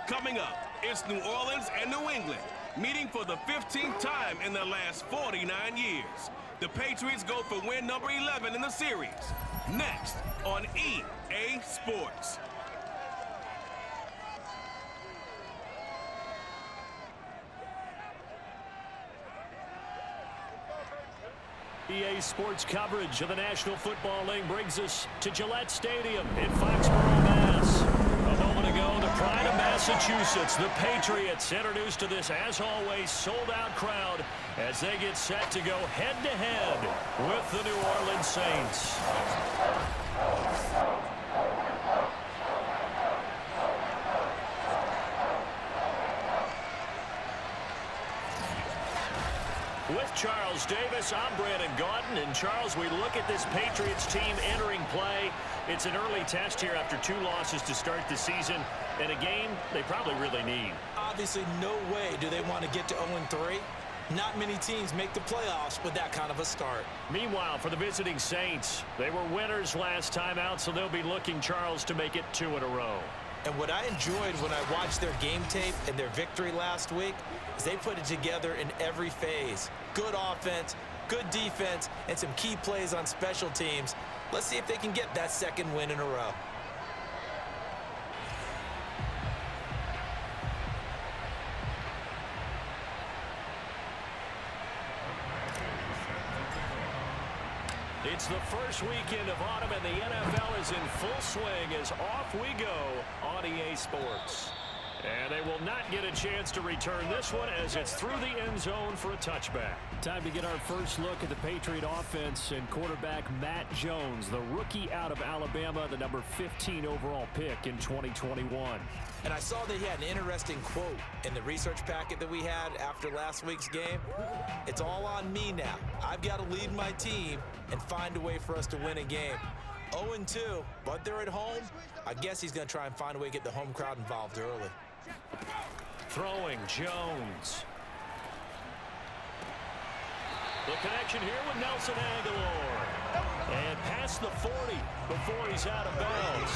Coming up, it's New Orleans and New England meeting for the 15th time in the last 49 years. The Patriots go for win number 11 in the series. Next on EA Sports. EA Sports coverage of the National Football League brings us to Gillette Stadium in Foxborough, Mass. A moment ago, the pride of Massachusetts, the Patriots, introduced to this, as always, sold-out crowd as they get set to go head-to-head with the New Orleans Saints. With Charles Davis, I'm Brandon Gaudin. And Charles, we look at this Patriots team entering play. It's an early test here after 2 losses to start the season, and a game they probably really need. Obviously, no way do they want to get to 0-3. Not many teams make the playoffs with that kind of a start. Meanwhile, for the visiting Saints, they were winners last time out, so they'll be looking, Charles, to make it 2 in a row. And what I enjoyed when I watched their game tape and their victory last week is they put it together in every phase. Good offense, good defense, and some key plays on special teams. Let's see if they can get that 2nd win in a row. It's the first weekend of autumn, and the NFL is in full swing as off we go on EA Sports. And they will not get a chance to return this one as it's through the end zone for a touchback. Time to get our first look at the Patriot offense and quarterback Matt Jones, the rookie out of Alabama, the number 15 overall pick in 2021. And I saw that he had an interesting quote in the research packet that we had after last week's game. It's all on me now. I've got to lead my team and find a way for us to win a game. 0-2, but they're at home. I guess he's going to try and find a way to get the home crowd involved early. Throwing Jones. The connection here with Nelson Aguilar. And past the 40 before he's out of bounds.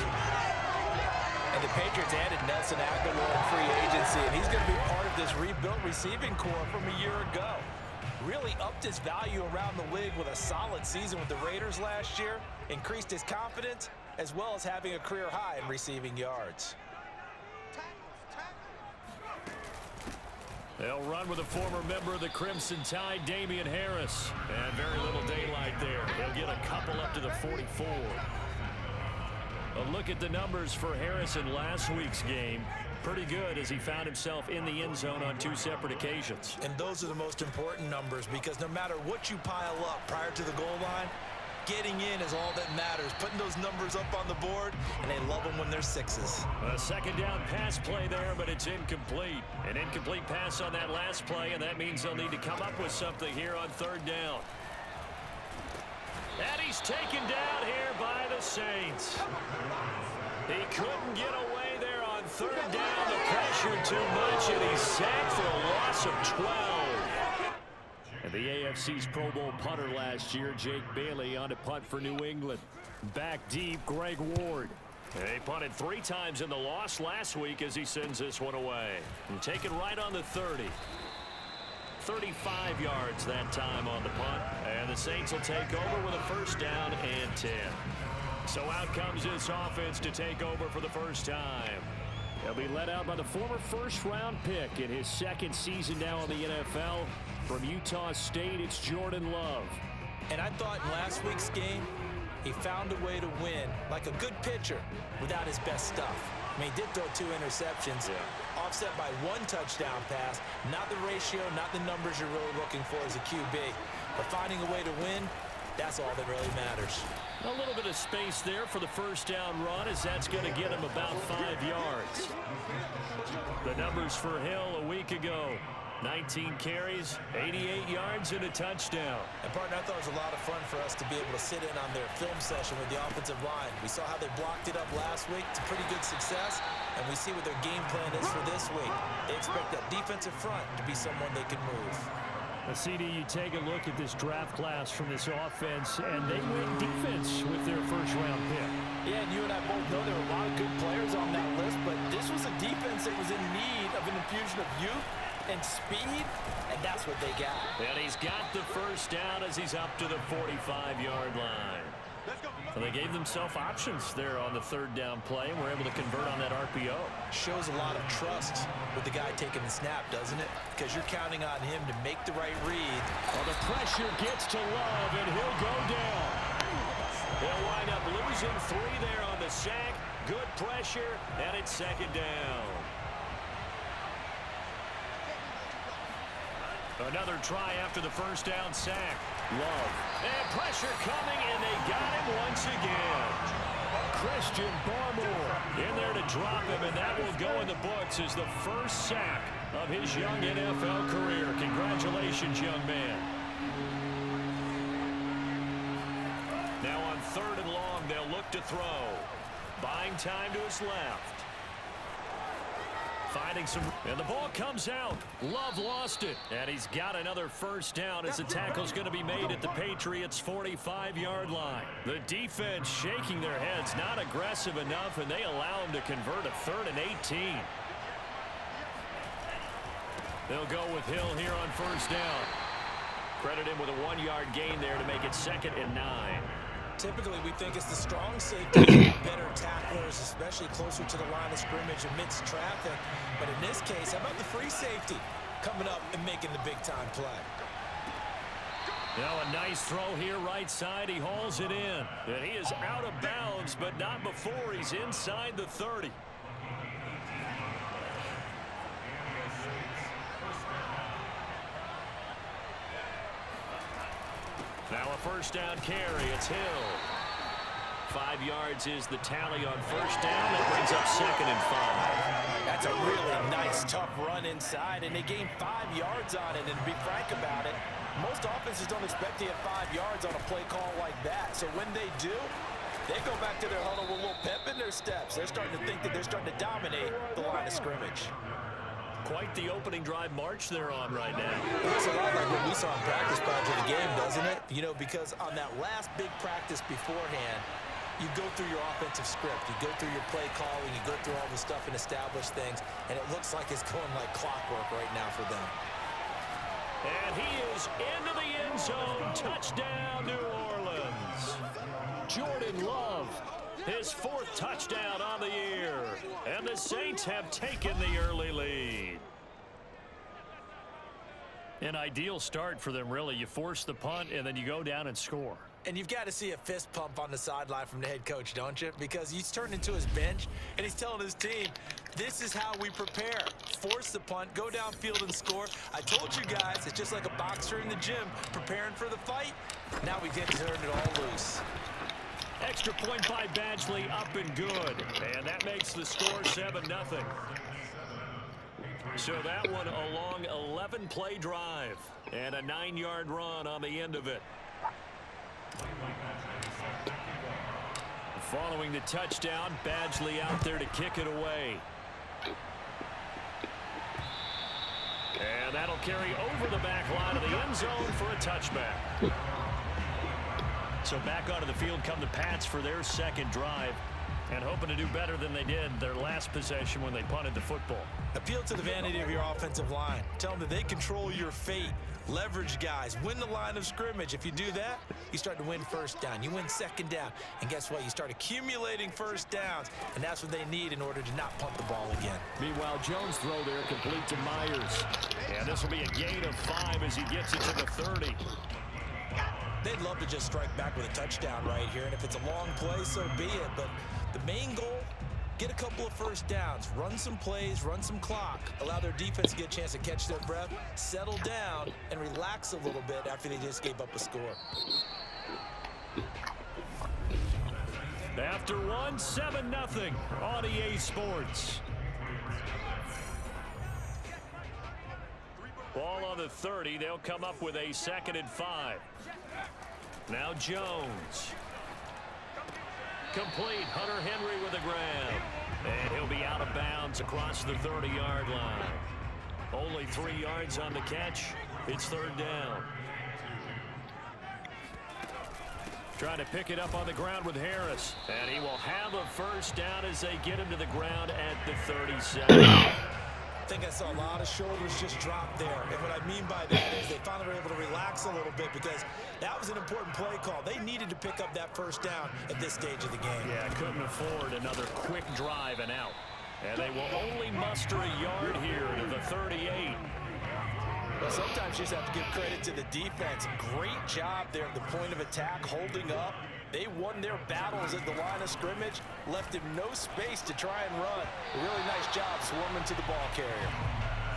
And the Patriots added Nelson Aguilar in free agency, and he's going to be part of this rebuilt receiving corps from a year ago. Really upped his value around the league with a solid season with the Raiders last year, increased his confidence, as well as having a career high in receiving yards. They'll run with a former member of the Crimson Tide, Damian Harris. And very little daylight there. He'll get a couple up to the 44. A look at the numbers for Harris in last week's game. Pretty good as he found himself in the end zone on 2 separate occasions. And those are the most important numbers because no matter what you pile up prior to the goal line, getting in is all that matters. Putting those numbers up on the board, and they love them when they're 6s. A 2nd down pass play there, but it's incomplete. An incomplete pass on that last play, and that means they'll need to come up with something here on 3rd down. And he's taken down here by the Saints. He couldn't get away there on 3rd down. The pressure too much, and he's sacked for a loss of 12. And the AFC's Pro Bowl punter last year, Jake Bailey, on a punt for New England. Back deep, Greg Ward. They punted 3 times in the loss last week as he sends this one away. And take it right on the 30. 35 yards that time on the punt. And the Saints will take over with a 1st down and 10. So out comes this offense to take over for the first time. They'll be led out by the former 1st-round pick in his 2nd season now in the NFL. From Utah State, it's Jordan Love. And I thought in last week's game, he found a way to win like a good pitcher without his best stuff. I mean, he did throw 2 interceptions, offset by 1 touchdown pass. Not the ratio, not the numbers you're really looking for as a QB. But finding a way to win, that's all that really matters. A little bit of space there for the 1st down run as that's going to get him about 5 yards. The numbers for Hill a week ago. 19 carries, 88 yards, and a touchdown. And, partner, I thought it was a lot of fun for us to be able to sit in on their film session with the offensive line. We saw how they blocked it up last week. It's a pretty good success, and we see what their game plan is for this week. They expect that defensive front to be someone they can move. CD, you take a look at this draft class from this offense, and they went defense with their first-round pick. Yeah, and you and I both know there were a lot of good players on that list, but this was a defense that was in need of an infusion of youth and speed, and that's what they got. And he's got the first down as he's up to the 45-yard line. And they gave themselves options there on the third down play, and were able to convert on that RPO. Shows a lot of trust with the guy taking the snap, doesn't it? Because you're counting on him to make the right read. Well, the pressure gets to Love, and he'll go down. They'll wind up losing 3 there on the sack. Good pressure, and it's second down. Another try after the first down sack. Love. And pressure coming, and they got him once again. Christian Barmore in there to drop him, and that will go in the books as the first sack of his young NFL career. Congratulations, young man. Now on 3rd and long, they'll look to throw. Buying time to his left. Finding some, and the ball comes out. Love lost it, and he's got another first down as the tackle's going to be made at the Patriots' 45-yard line. The defense shaking their heads, not aggressive enough, and they allow him to convert a 3rd and 18. They'll go with Hill here on first down. Credit him with a 1-yard gain there to make it 2nd and 9. Typically, we think it's the strong safety, better tacklers, especially closer to the line of scrimmage amidst traffic. But in this case, how about the free safety coming up and making the big-time play? Now a nice throw here right side. He hauls it in. And he is out of bounds, but not before he's inside the 30. Now a first down carry. It's Hill. 5 yards is the tally on first down. That brings up 2nd and 5. That's a really nice, tough run inside, and they gained 5 yards on it. And to be frank about it, most offenses don't expect to get 5 yards on a play call like that. So when they do, they go back to their huddle with a little pep in their steps. They're starting to think that they're starting to dominate the line of scrimmage. Quite the opening drive march they're on right now. It looks a lot like what we saw in practice prior to the game, doesn't it? You know, because on that last big practice beforehand, you go through your offensive script, you go through your play calling, you go through all the stuff and establish things, and it looks like it's going like clockwork right now for them. And he is into the end zone. Touchdown, New Orleans. Jordan Love, his 4th touchdown on the year. And the Saints have taken the early lead. An ideal start for them, really. You force the punt, and then you go down and score. And you've got to see a fist pump on the sideline from the head coach, don't you? Because he's turned into his bench, and he's telling his team, this is how we prepare. Force the punt, go downfield and score. I told you guys, it's just like a boxer in the gym preparing for the fight. Now we get to turn it all loose. Extra point by Badgley, up and good. And that makes the score 7-0. So that one a long 11-play drive. And a 9-yard run on the end of it. Following the touchdown, Badgley out there to kick it away. And that'll carry over the back line of the end zone for a touchback. So back onto the field come the Pats for their 2nd drive, and hoping to do better than they did their last possession when they punted the football. Appeal to the vanity of your offensive line. Tell them that they control your fate. Leverage guys. Win the line of scrimmage. If you do that, you start to win first down. You win second down. And guess what? You start accumulating first downs. And that's what they need in order to not punt the ball again. Meanwhile, Jones' throw there complete to Myers. And this will be a gain of 5 as he gets it to the 30. They'd love to just strike back with a touchdown right here. And if it's a long play, so be it. But the main goal, get a couple of first downs, run some plays, run some clock, allow their defense to get a chance to catch their breath, settle down, and relax a little bit after they just gave up a score. After one, 7-0 on EA Sports. Ball on the 30. They'll come up with a 2nd and 5. Now Jones. Complete. Hunter Henry with a grab. And he'll be out of bounds across the 30-yard line. Only 3 yards on the catch. It's third down. Trying to pick it up on the ground with Harris. And he will have a first down as they get him to the ground at the 37. I think I saw a lot of shoulders just drop there. And what I mean by that is they finally were able to relax a little bit because that was an important play call. They needed to pick up that first down at this stage of the game. Yeah, couldn't afford another quick drive and out. And they will only muster a yard here to the 38. Well, sometimes you just have to give credit to the defense. Great job there at the point of attack, holding up. They won their battles at the line of scrimmage, left him no space to try and run. A really nice job swarming to the ball carrier.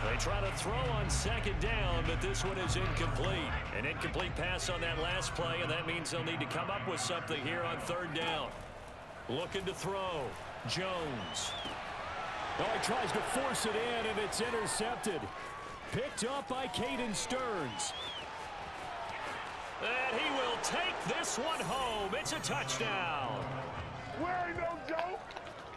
They try to throw on second down, but this one is incomplete. An incomplete pass on that last play, and that means they'll need to come up with something here on third down. Looking to throw. Jones. Oh, he tries to force it in, and it's intercepted. Picked up by Caden Stearns. And he will take this one home. It's a touchdown. Where ain't no joke?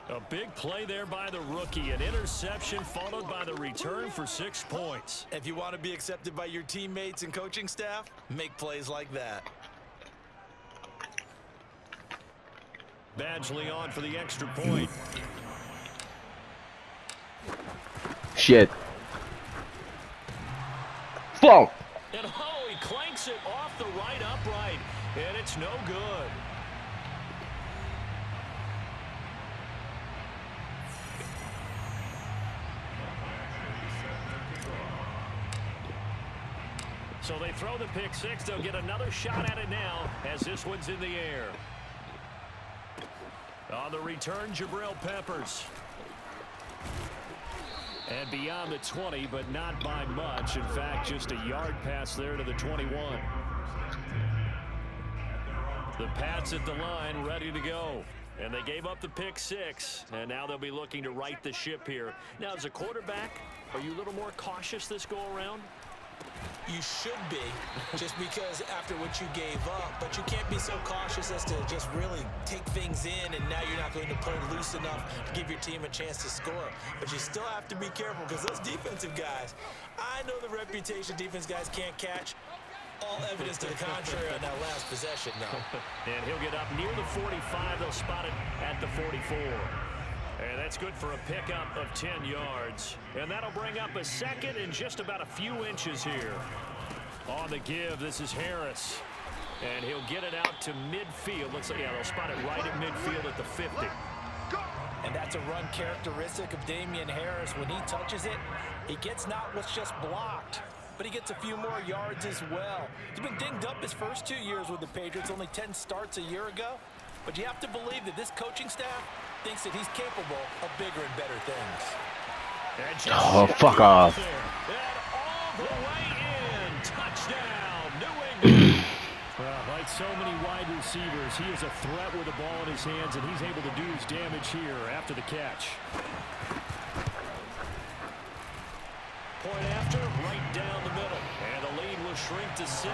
A big play there by the rookie. An interception followed by the return for 6 points. If you want to be accepted by your teammates and coaching staff, make plays like that. Badgley on for the extra point. Shit. Fuck. And oh, he clanks it off the right upright. And it's no good. So they throw the pick six. They'll get another shot at it now as this one's in the air. On the return, Jabril Peppers. And beyond the 20, but not by much. In fact, just a yard pass there to the 21. The Pats at the line, ready to go. And they gave up the pick six. And now they'll be looking to right the ship here. Now, as a quarterback, are you a little more cautious this go-around? You should be, just because after what you gave up, but you can't be so cautious as to just really take things in, and now you're not going to play loose enough to give your team a chance to score. But you still have to be careful because those defensive guys, I know the reputation defense guys can't catch. All evidence to the contrary on that last possession, though. And he'll get up near the 45. They'll spot it at the 44. And that's good for a pickup of 10 yards. And that'll bring up a second and just about a few inches here. On the give, this is Harris. And he'll get it out to midfield. Looks like, yeah, they'll spot it right at midfield at the 50. And that's a run characteristic of Damian Harris. When he touches it, he gets not what's just blocked, but he gets a few more yards as well. He's been dinged up his first 2 years with the Patriots, only 10 starts a year ago. But you have to believe that this coaching staff thinks that he's capable of bigger and better things. Oh, fuck off. And all the way in. Touchdown, New England. Well, like so many wide receivers, he is a threat with the ball in his hands, and he's able to do his damage here after the catch. Point after, right down the middle. And the lead will shrink to 6.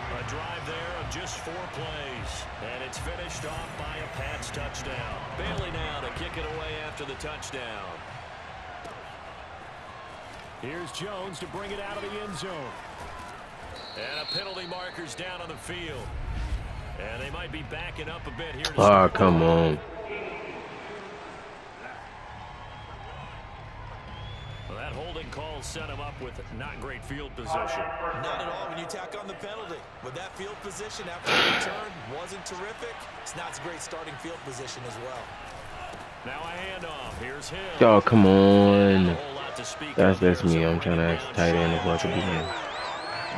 A drive there of just 4 plays. And it's finished off by a Pats touchdown. Bailey now to kick it away after the touchdown. Here's Jones to bring it out of the end zone. And a penalty marker's down on the field. And they might be backing up a bit here. Oh, come on. Well, that holding call set him up with not great field position. Not at all when you tack on the penalty. With that field position after the return wasn't terrific, it's not a great starting field position as well. Now a handoff. Here's Hill. Oh, come on. That's me. So I'm trying to ask tight end if I could be there.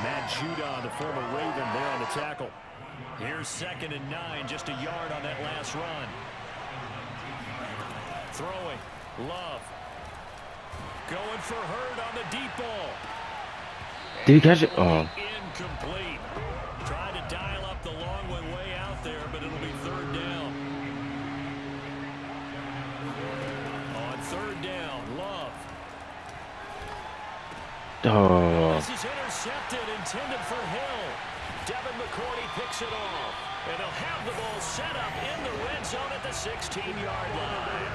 Matt Judon, the former Raven, there on the tackle. Here's 2nd and 9, just a yard on that last run. Throwing, Love. Going for Hurd on the deep ball. Did he catch it? Oh. Incomplete. Trying to dial up the long one way out there, but it'll be 3rd down. On 3rd down, Love. Oh. This is intercepted, intended for Hill. Devin McCourty picks it off. And they'll have the ball set up in the red zone at the 16-yard line.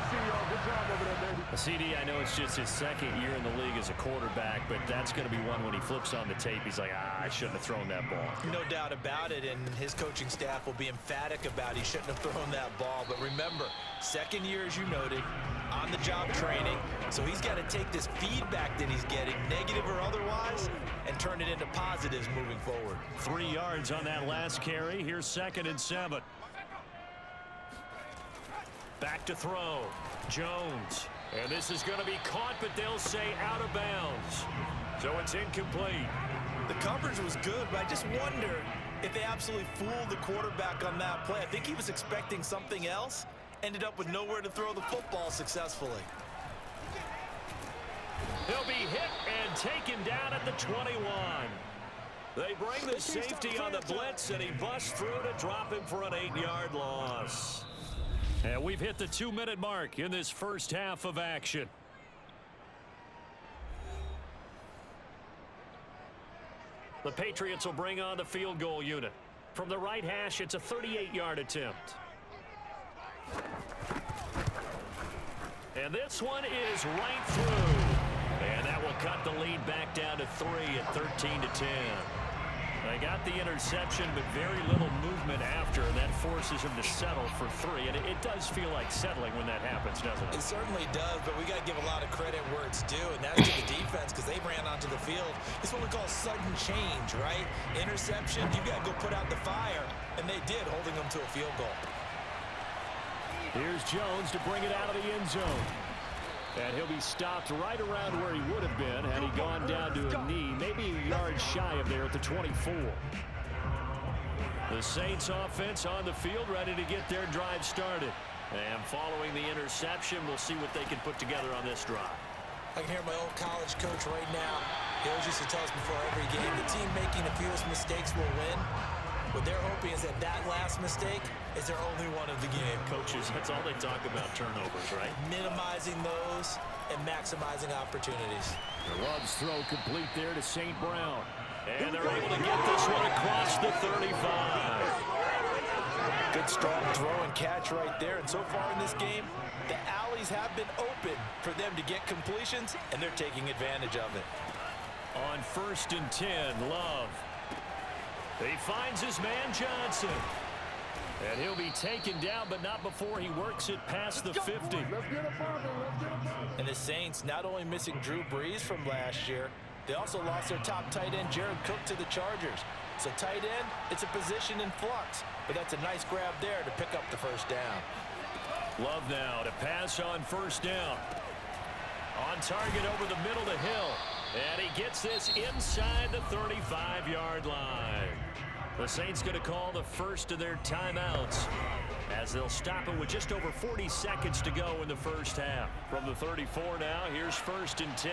CD, I know it's just his second year in the league as a quarterback, but that's going to be one when he flips on the tape, he's like, I shouldn't have thrown that ball. No doubt about it, and his coaching staff will be emphatic about he shouldn't have thrown that ball. But remember, second year, as you noted, on-the-job training, so he's got to take this feedback that he's getting, negative or otherwise, and turn it into positives moving forward. 3 yards on that last carry. Here's 2nd and 7. Back to throw. Jones. And this is going to be caught, but they'll say out of bounds. So it's incomplete. The coverage was good, but I just wonder if they absolutely fooled the quarterback on that play. I think he was expecting something else. Ended up with nowhere to throw the football successfully. He'll be hit and taken down at the 21. They bring the safety on the blitz, and he busts through to drop him for an 8-yard loss. And we've hit the 2-minute mark in this first half of action. The Patriots will bring on the field goal unit. From the right hash, it's a 38-yard attempt. And this one is right through. And that will cut the lead back down to 3 at 13-10. They got the interception, but very little movement after, and that forces him to settle for 3. And it does feel like settling when that happens, doesn't it? It certainly does, but we got to give a lot of credit where it's due, and that's to the defense because they ran onto the field. It's what we call sudden change, right? Interception, you've got to go put out the fire, and they did, holding them to a field goal. Here's Jones to bring it out of the end zone. And he'll be stopped right around where he would have been had he gone down to a knee, maybe a yard shy of there at the 24. The Saints offense on the field, ready to get their drive started. And following the interception, we'll see what they can put together on this drive. I can hear my old college coach right now. He always used to tell us before every game, the team making the fewest mistakes will win. What they're hoping is that that last mistake is their only one of the game. Coaches, that's all they talk about, turnovers, right? Minimizing those and maximizing opportunities. Love's throw complete there to St. Brown. And they're able to get this one across the 35. Good strong throw and catch right there. And so far in this game, the alleys have been open for them to get completions, and they're taking advantage of it. On 1st and 10, Love. He finds his man Johnson. And he'll be taken down, but not before he works it past the 50. And the Saints not only missing Drew Brees from last year, they also lost their top tight end, Jared Cook, to the Chargers. So tight end, it's a position in flux. But that's a nice grab there to pick up the first down. Love now to pass on 1st down. On target over the middle to Hill. And he gets this inside the 35-yard line. The Saints going to call the first of their timeouts as they'll stop it with just over 40 seconds to go in the first half. From the 34 now, here's 1st and 10.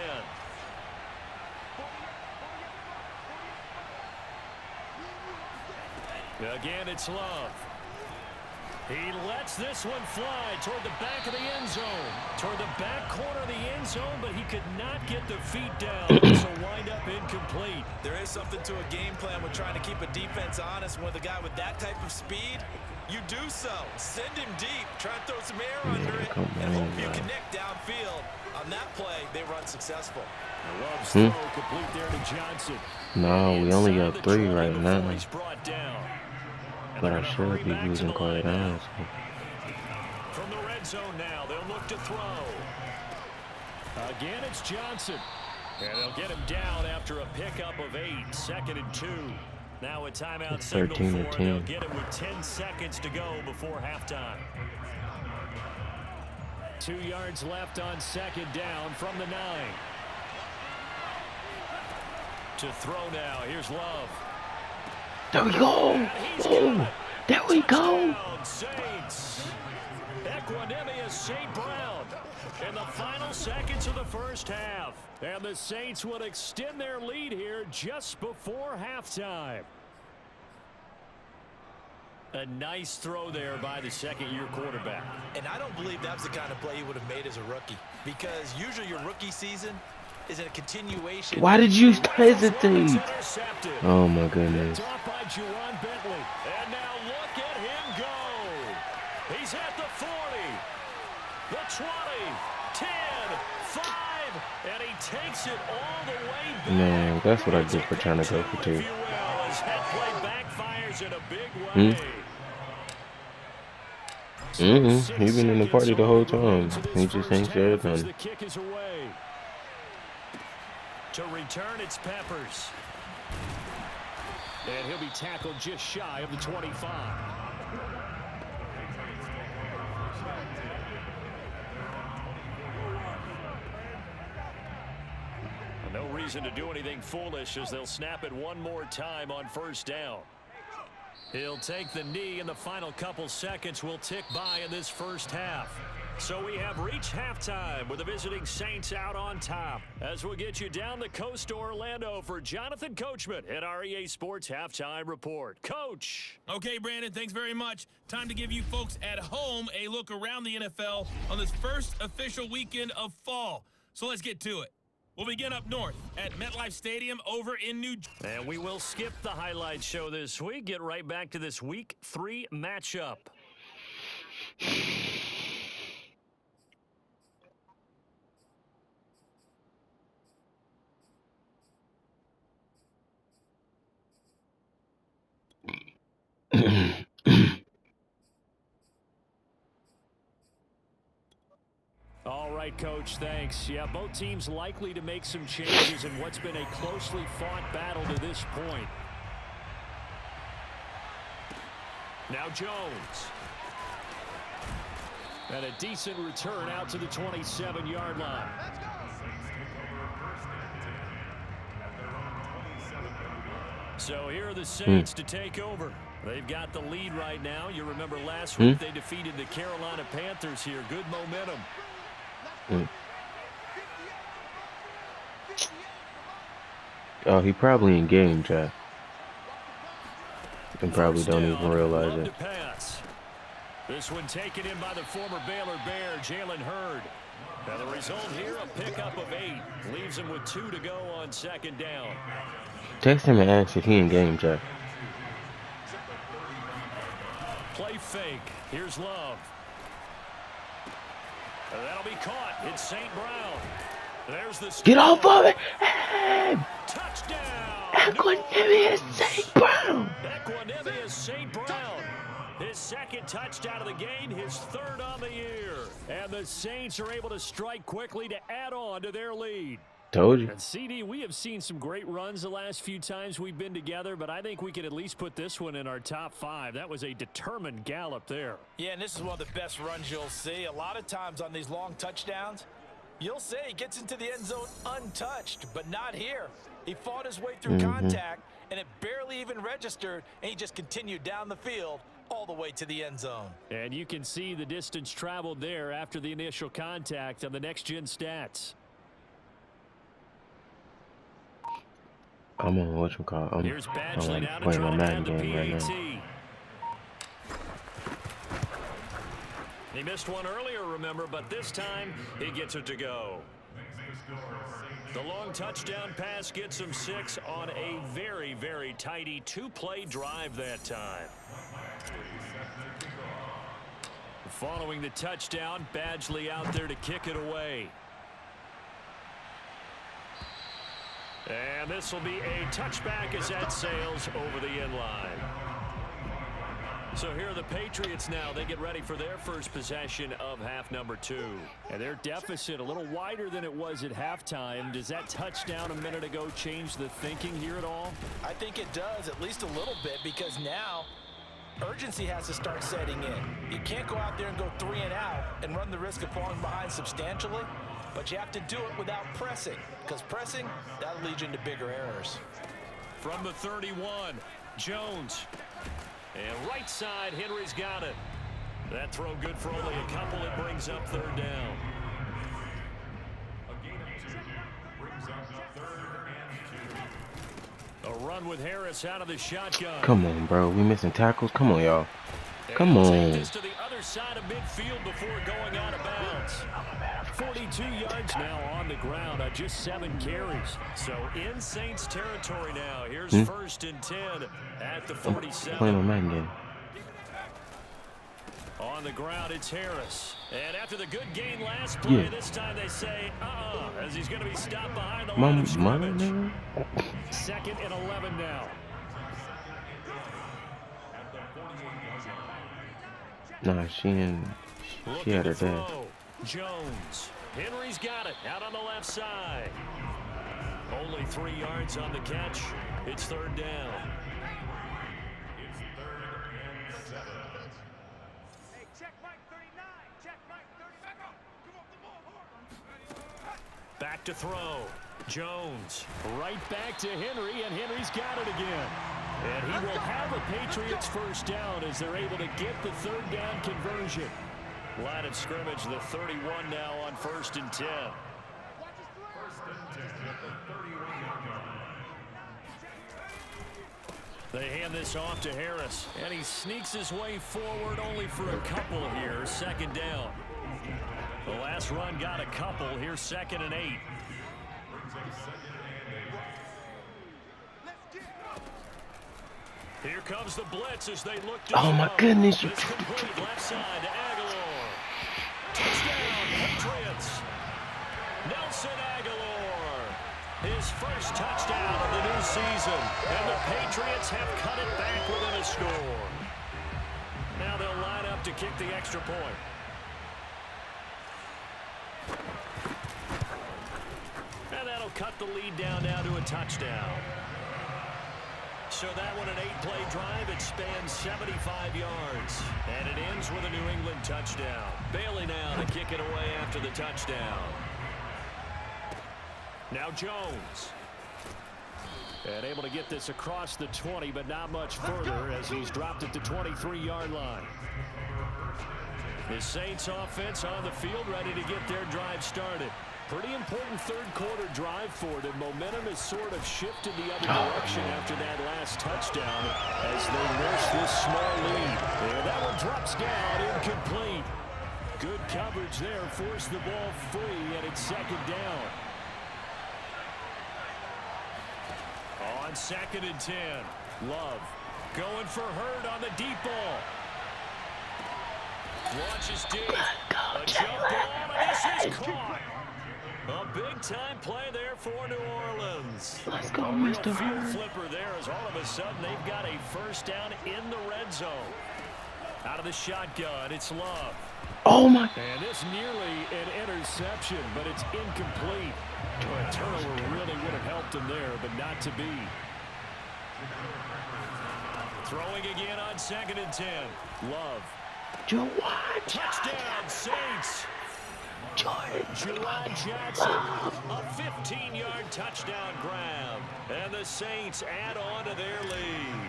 Again, it's Love. He lets this one fly toward the back of the end zone. Toward the back corner of the end zone, but he could not get the feet down. So wind up incomplete. There is something to a game plan with trying to keep a defense honest. With a guy with that type of speed, you do so. Send him deep. Try and throw some air under it and hope you connect downfield. On that play, they run successful. Love's throw complete there to Johnson. No, we only got 3 right now. He's brought down. But I should be losing quite honestly. From the red zone now, they'll look to throw. Again, it's Johnson. And they'll get him down after a pickup of 8. 2nd and 2. Now a timeout signal for him. They'll get it with 10 seconds to go before halftime. 2 yards left on 2nd down from the 9. To throw now. Here's Love. There we go. Oh, there we go. Saints. Equanimous St. Brown in the final seconds of the first half. And the Saints would extend their lead here just before halftime. A nice throw there by the second-year quarterback. And I don't believe that's the kind of play he would have made as a rookie. Because usually your rookie season is a continuation. Why did you hesitate? Oh my goodness. By Juwan Bentley. And now look Man, that's what I get for trying to go for 2. He been in the party the whole time. He just ain't said nothing. The kick is away. To return, it's Peppers. And he'll be tackled just shy of the 25. No reason to do anything foolish as they'll snap it one more time on first down. He'll take the knee, and the final couple seconds will tick by in this first half. So we have reached halftime with the visiting Saints out on top. As we'll get you down the coast to Orlando for Jonathan Coachman at our EA Sports Halftime Report. Coach. Okay, Brandon, thanks very much. Time to give you folks at home a look around the NFL on this first official weekend of fall. So let's get to it. We'll begin up north at MetLife Stadium over in New Jersey. And we will skip the highlight show this week. Get right back to this Week 3 matchup. All right, Coach, thanks. Yeah, both teams likely to make some changes in what's been a closely fought battle to this point. Now Jones. And a decent return out to the 27-yard line. So here are the Saints to take over. They've got the lead right now. You remember last week they defeated the Carolina Panthers here. Good momentum. Oh, he probably in game chat. And probably don't even realize it. This one taken in by the former Baylor Bear, Jalen Hurd. Now the result here, a pickup of 8. Leaves him with 2 to go on second down. Text him and ask if he in game chat. Play fake. Here's Love. That'll be caught. It's St. Brown. There's the get off of it! Hey! Touchdown! Equanimous St. Brown! Equanimous St. Brown. His second touchdown of the game, his 3rd on the year. And the Saints are able to strike quickly to add on to their lead. Told you. And CD, we have seen some great runs the last few times we've been together, but I think we could at least put this one in our top 5. That was a determined gallop there. Yeah, and this is one of the best runs you'll see. A lot of times on these long touchdowns, you'll say he gets into the end zone untouched, but not here. He fought his way through contact, and it barely even registered, and he just continued down the field all the way to the end zone. And you can see the distance traveled there after the initial contact on the next-gen stats. I'm on whatchamacallit. I'm playing my Madden game right now. He missed one earlier, remember, but this time he gets it to go. The long touchdown pass gets him 6 on a very, very tidy 2-play drive that time. Following the touchdown, Badgley out there to kick it away. And this will be a touchback as that sails over the end line. So here are the Patriots now. They get ready for their first possession of half number 2. And their deficit a little wider than it was at halftime. Does that touchdown a minute ago change the thinking here at all? I think it does, at least a little bit, because now urgency has to start setting in. You can't go out there and go 3 and out and run the risk of falling behind substantially. But you have to do it without pressing, because pressing, that'll lead you into bigger errors. From the 31, Jones. And right side, Henry's got it. That throw good for only a couple. It brings up 3rd down. A run with Harris out of the shotgun. Come on, bro. We missing tackles. Come on, y'all. Come on. Take this to the other side of midfield before going out of bounds. 42 yards now on the ground on just 7 carries. So in Saints territory now. Here's 1st and 10 at the 47. Playing my Madden game. On the ground, it's Harris. And after the good gain last play, this time they say, as he's going to be stopped behind the line of scrimmage. Second and 11 now. Nah, she had her dad. Jones. Henry's got it out on the left side. Only 3 yards on the catch. It's third down. Back to throw. Jones right back to Henry, and Henry's got it again. And he will have a Patriots first down as they're able to get the third down conversion. Line of scrimmage, the 31 now on 1st and 10. They hand this off to Harris, and he sneaks his way forward only for a couple here. Second down. The last run got a couple. Here's 2nd and 8. Here comes the blitz as they look to oh my goodness. This complete left side to Aguilar. Touchdown, Patriots. Nelson Aguilar. His first touchdown of the new season. And the Patriots have cut it back within a score. Now they'll line up to kick the extra point. And that'll cut the lead down now to a touchdown. So that one, an 8-play drive. It spans 75 yards. And it ends with a New England touchdown. Bailey now to kick it away after the touchdown. Now Jones. And able to get this across the 20, but not much further as he's dropped at the 23-yard line. The Saints offense on the field, ready to get their drive started. Pretty important third-quarter drive for them. Momentum has sort of shifted the other direction after that last touchdown as they nurse this small lead. And that one drops down, incomplete. Good coverage there, forced the ball free, and it's 2nd down. On 2nd and 10, Love going for Hurd on the deep ball. Launches deep. A jump ball, and this is caught. A big-time play there for New Orleans. Let's go, Mr. Field flipper there as all of a sudden they've got a first down in the red zone. Out of the shotgun, it's Love. Oh, my. And this nearly an interception, but it's incomplete. A turnover really would have helped him there, but not to be. Throwing again on 2nd and 10. Love. Touchdown, Saints. Juwan Johnson, a 15-yard touchdown grab. And the Saints add on to their lead.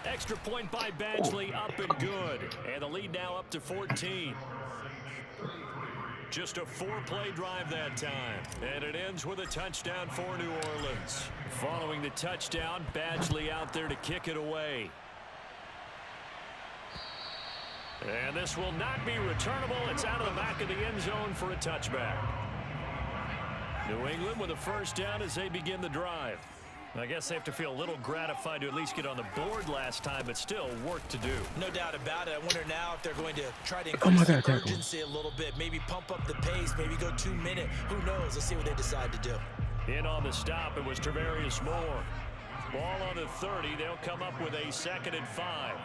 Extra point by Badgley, up and good. And the lead now up to 14. Just a 4-play drive that time. And it ends with a touchdown for New Orleans. Following the touchdown, Badgley out there to kick it away. And this will not be returnable. It's out of the back of the end zone for a touchback. New England with a first down as they begin the drive. I guess they have to feel a little gratified to at least get on the board last time, but still work to do. No doubt about it. I wonder now if they're going to try to increase the urgency a little bit, maybe pump up the pace, maybe go 2-minute. Who knows? Let's see what they decide to do. In on the stop, it was Travarius Moore. Ball on the 30. They'll come up with a 2nd and 5.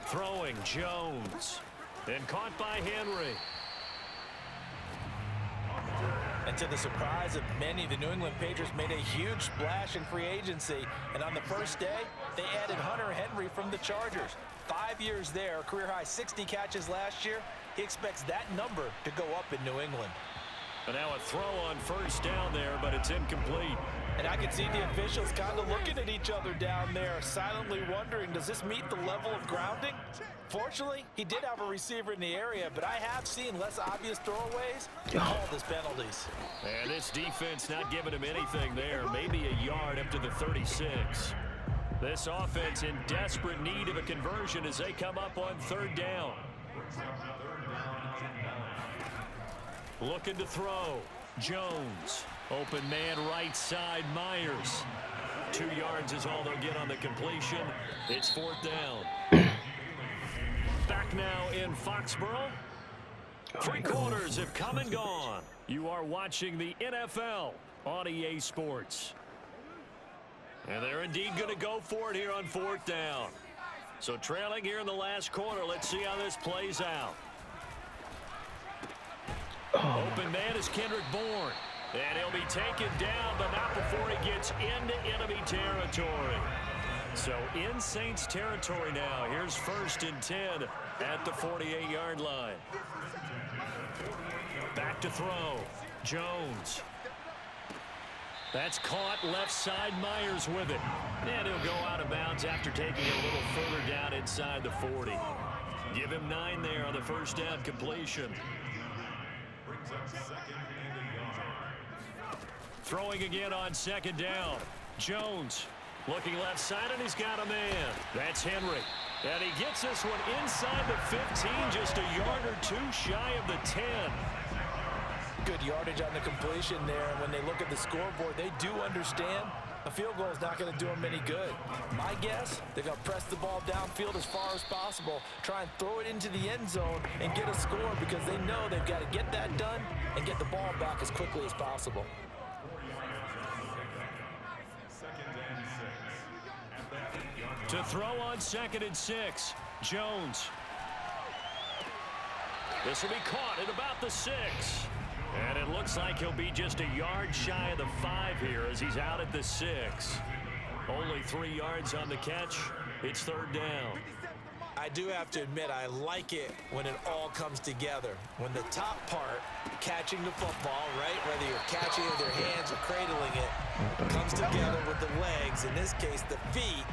Throwing Jones. Then caught by Henry. And to the surprise of many, the New England Patriots made a huge splash in free agency. And on the first day, they added Hunter Henry from the Chargers. 5 years there, career-high 60 catches last year. He expects that number to go up in New England. And now a throw on first down there, but it's incomplete. And I can see the officials kind of looking at each other down there, silently wondering, does this meet the level of grounding? Fortunately, he did have a receiver in the area, but I have seen less obvious throwaways called as penalties. And this defense not giving him anything there, maybe a yard up to the 36. This offense in desperate need of a conversion as they come up on 3rd down. Looking to throw. Jones. Open man right side, Myers. 2 yards is all they'll get on the completion. It's 4th down. Back now in Foxborough. 3 quarters have come and gone. You are watching the NFL on EA Sports. And they're indeed going to go for it here on 4th down. So trailing here in the last quarter. Let's see how this plays out. Open man is Kendrick Bourne. And he'll be taken down, but not before he gets into enemy territory. So in Saints territory now. Here's 1st and 10 at the 48-yard line. Back to throw. Jones. That's caught left side. Myers with it. And he'll go out of bounds after taking it a little further down inside the 40. Give him 9 there on the 1st down completion. Throwing again on 2nd down. Jones looking left side, and he's got a man. That's Henry. And he gets this one inside the 15, just a yard or 2 shy of the 10. Good yardage on the completion there. And when they look at the scoreboard, they do understand a field goal is not going to do them any good. My guess, they're going to press the ball downfield as far as possible, try and throw it into the end zone and get a score because they know they've got to get that done and get the ball back as quickly as possible. To throw on 2nd and 6, Jones. This will be caught at about the 6. And it looks like he'll be just a yard shy of the 5 here as he's out at the 6. Only 3 yards on the catch. It's 3rd down. I do have to admit, I like it when it all comes together. When the top part, catching the football, right, whether you're catching it with your hands or cradling it, comes together with the legs, in this case the feet,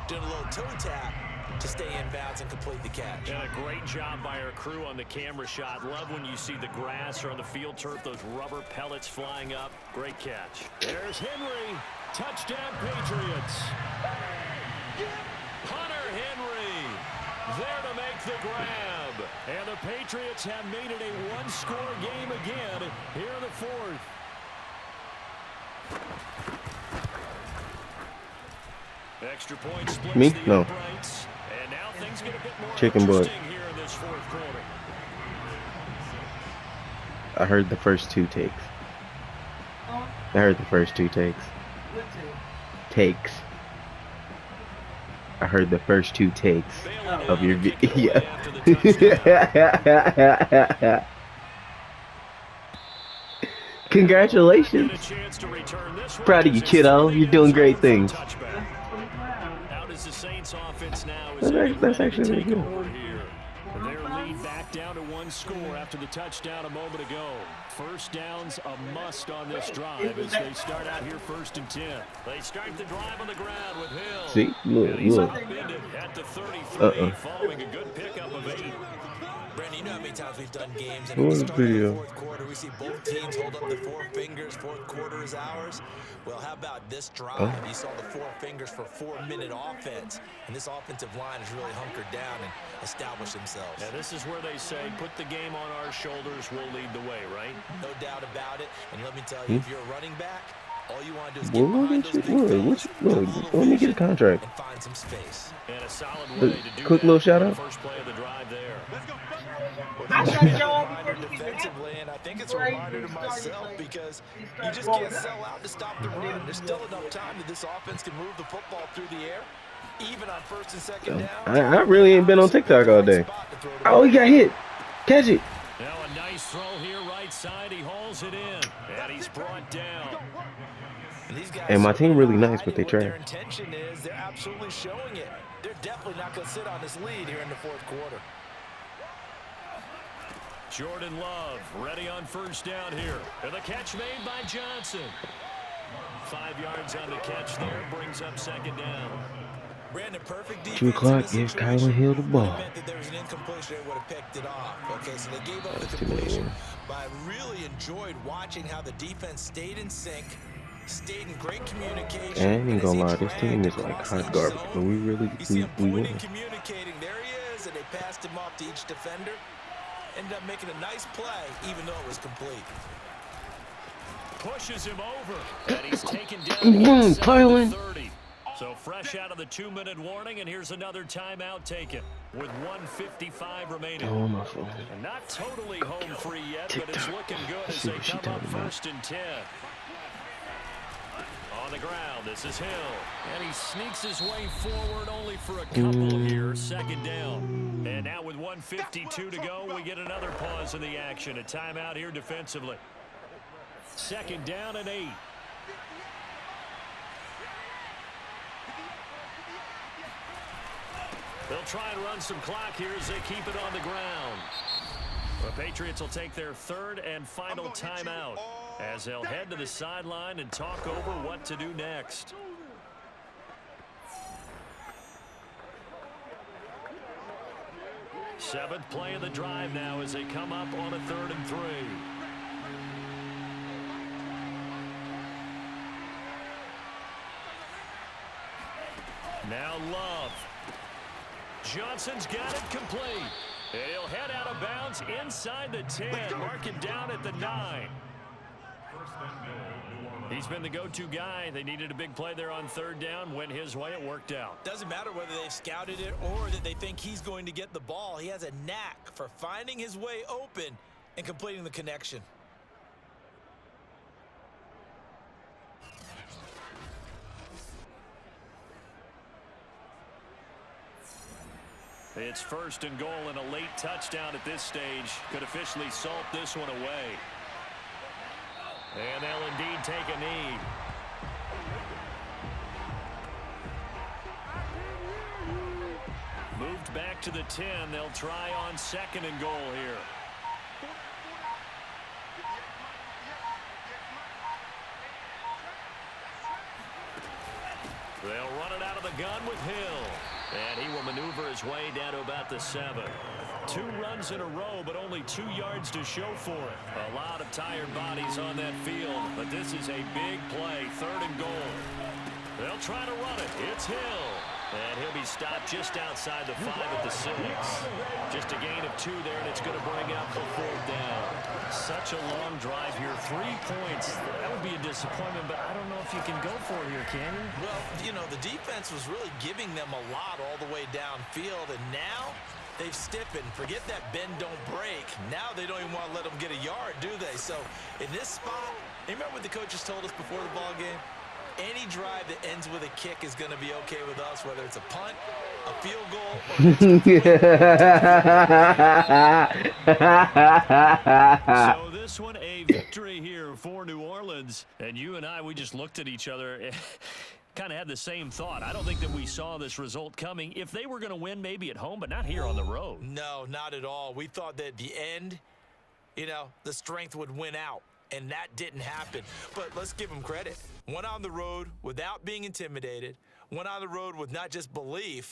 doing a little toe tap to stay in bounds and complete the catch. And a great job by our crew on the camera shot. Love when you see the grass or on the field turf, those rubber pellets flying up. Great catch. There's Henry. Touchdown, Patriots. Hunter Henry there to make the grab. And the Patriots have made it a one-score game again here in the 4th. Extra point splits Me? the No. uprights. And now things get a bit more Chicken butt. interesting here in this 4th quarter. I heard the first 2 takes. I heard the first 2 takes. Takes. I heard the first 2 takes of your video. Yeah. Congratulations. Proud of you, kiddo. You're doing great things. How does the Saints offense now That's actually really good. Their lead back down to 1 score after the touchdown a moment ago. 1st down's a must on this drive as they start out here 1st and 10. They start the drive on the ground with Hill. See? Look, He's look. upended at the 33 following a good pickup of 8. Brandon, you know how many times we've done games and What at was the the start of the video? 4th quarter we see both teams hold up the 4 fingers, 4th quarter is ours. Well, how about this drive? You saw the 4 fingers for 4-minute offense, and this offensive line has really hunkered down and established themselves. Now this is where they say, put the game on our shoulders, we'll lead the way, right? No doubt about it, and let me tell you, if you're a running back, all you want to do is get Well, behind those big fellas, let me get a contract. and find some space. And a solid way to do Quick that. little shout out. First play of the drive there. Well, this is a reminder defensively, and I think it's a reminder to myself because you just can't sell out to stop the run. There's still enough time that this offense can move the football through the air, even on 1st and 2nd down. I really ain't been on TikTok all day. Oh, he got hit. Catch it. Now a nice throw here right side. He hauls it in, and he's brought down. And my team really nice, but they What their trash. intention is, they're absolutely showing it. They're definitely not going to sit on this lead here in the 4th quarter. Jordan Love ready on 1st down here. And the catch made by Johnson. 5 yards on the catch there, brings up 2nd down. Brandon, perfect 2 o'clock, gives Kylan Hill the ball. Meant that there was an incompletion, they would have picked it off. Okay, so they gave up That's the too bad. completion. But I really enjoyed watching how the defense stayed in sync, stayed in great communication. I ain't and gonna as lie, he this team is dragged like across hot each garbage, zone, but we really you see him pointing, win. communicating. There he is, and they passed him off to each defender. Ended up making a nice play, even though it was complete. pushes him over. And he's taken down inside the 30. So fresh out of the 2-minute warning, and here's another timeout taken with 1:55 remaining. Oh, my phone. And not totally home free yet, but it's looking good as they come up 1st and 10. On the ground, this is Hill. And he sneaks his way forward only for a couple here. 2nd down. And now with 1:52 to go, we get another pause in the action. A timeout here defensively. 2nd down and 8. They'll try and run some clock here as they keep it on the ground. The Patriots will take their 3rd and final timeout as they'll head to the sideline and talk over what to do next. Seventh play of the drive now as they come up on a 3rd and 3. Now Love. Johnson's got it complete. And he'll head out of bounds inside the 10. Mark it down at the 9. He's been the go-to guy. They needed a big play there on 3rd down. Went his way. It worked out. Doesn't matter whether they've scouted it or that they think he's going to get the ball. He has a knack for finding his way open and completing the connection. It's 1st and goal, and a late touchdown at this stage could officially salt this one away. And they'll indeed take a knee. Moved back to the 10. They'll try on 2nd and goal here. They'll run it out of the gun with Hill. And he will maneuver his way down to about the 7. 2 runs in a row, but only 2 yards to show for it. A lot of tired bodies on that field, but this is a big play. 3rd and goal. They'll try to run it. It's Hill. And he'll be stopped just outside the 5 at the 6. Just a gain of 2 there, and it's going to bring up the 4th down. Such a long drive here. 3 points. That would be a disappointment, but I don't know if you can go for it here, can you? Well, you know, the defense was really giving them a lot all the way downfield, and now they've stiffened. Forget that bend, don't break. Now they don't even want to let them get a yard, do they? So in this spot, remember what the coaches told us before the ball game? Any drive that ends with a kick is going to be okay with us, whether it's a punt, a field goal, or So this one, a victory here for New Orleans. And you and I, we just looked at each other, kind of had the same thought. I don't think that we saw this result coming. If they were going to win, maybe at home, but not here on the road. No, not at all. We thought that at the end, you know, the strength would win out. And that didn't happen. But let's give them credit. Went on the road without being intimidated. Went on the road with not just belief,